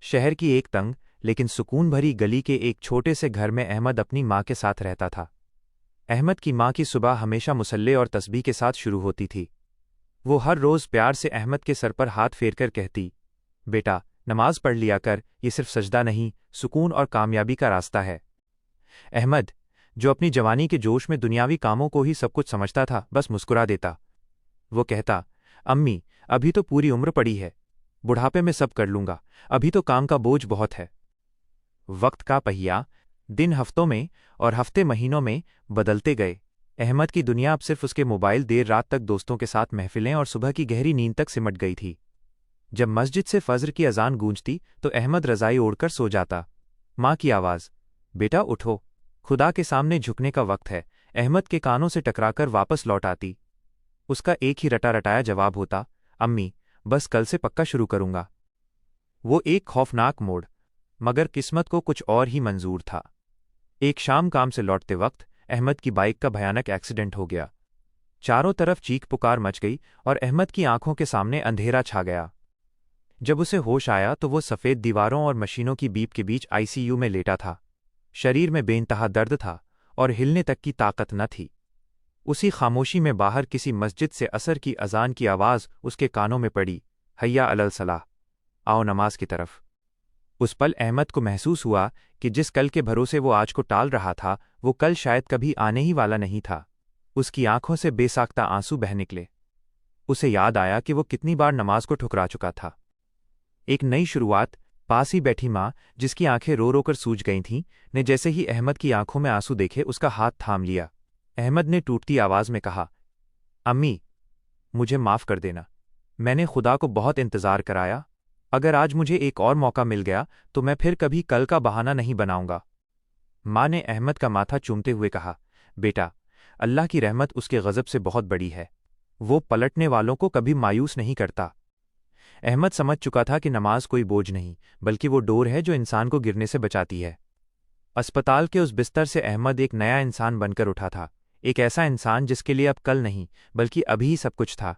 शहर की एक तंग लेकिन सुकून भरी गली के एक छोटे से घर में अहमद अपनी माँ के साथ रहता था। अहमद की माँ की सुबह हमेशा मुसल्ले और तस्बीह के साथ शुरू होती थी। वो हर रोज़ प्यार से अहमद के सर पर हाथ फेरकर कहती, बेटा नमाज पढ़ लिया कर, ये सिर्फ सजदा नहीं, सुकून और कामयाबी का रास्ता है। अहमद, जो अपनी जवानी के जोश में दुनियावी कामों को ही सब कुछ समझता था, बस मुस्कुरा देता। वो कहता, अम्मी अभी तो पूरी उम्र पड़ी है, बुढ़ापे में सब कर लूंगा, अभी तो काम का बोझ बहुत है। वक्त का पहिया दिन हफ्तों में और हफ्ते महीनों में बदलते गए। अहमद की दुनिया अब सिर्फ उसके मोबाइल, देर रात तक दोस्तों के साथ महफिलें और सुबह की गहरी नींद तक सिमट गई थी। जब मस्जिद से फज्र की अजान गूंजती तो अहमद रज़ाई ओढ़कर सो जाता। माँ की आवाज़, बेटा उठो, खुदा के सामने झुकने का वक्त है, अहमद के कानों से टकराकर वापस लौट आती। उसका एक ही रटा रटाया जवाब होता, अम्मी बस कल से पक्का शुरू करूंगा। वो एक खौफनाक मोड़, मगर किस्मत को कुछ और ही मंजूर था। एक शाम काम से लौटते वक्त अहमद की बाइक का भयानक एक्सीडेंट हो गया। चारों तरफ चीख पुकार मच गई और अहमद की आंखों के सामने अंधेरा छा गया। जब उसे होश आया तो वो सफ़ेद दीवारों और मशीनों की बीप के बीच आईसीयू में लेटा था। शरीर में बेइंतहा दर्द था और हिलने तक की ताकत न थी। उसी खामोशी में बाहर किसी मस्जिद से असर की अजान की आवाज़ उसके कानों में पड़ी, हय्या अलल सलाह, आओ नमाज की तरफ। उस पल अहमद को महसूस हुआ कि जिस कल के भरोसे वो आज को टाल रहा था, वो कल शायद कभी आने ही वाला नहीं था। उसकी आंखों से बेसाख्ता आंसू बह निकले। उसे याद आया कि वो कितनी बार नमाज को ठुकरा चुका था। एक नई शुरुआत। पास ही बैठी माँ, जिसकी आंखें रो रो कर सूज गई थीं, ने जैसे ही अहमद की आंखों में आंसू देखे उसका हाथ थाम लिया। अहमद ने टूटती आवाज़ में कहा, अम्मी मुझे माफ़ कर देना, मैंने खुदा को बहुत इंतज़ार कराया। अगर आज मुझे एक और मौका मिल गया तो मैं फिर कभी कल का बहाना नहीं बनाऊंगा। माँ ने अहमद का माथा चूमते हुए कहा, बेटा अल्लाह की रहमत उसके गज़ब से बहुत बड़ी है, वो पलटने वालों को कभी मायूस नहीं करता। अहमद समझ चुका था कि नमाज कोई बोझ नहीं, बल्कि वो डोर है जो इंसान को गिरने से बचाती है। अस्पताल के उस बिस्तर से अहमद एक नया इंसान बनकर उठा था, एक ऐसा इंसान जिसके लिए अब कल नहीं बल्कि अभी ही सब कुछ था।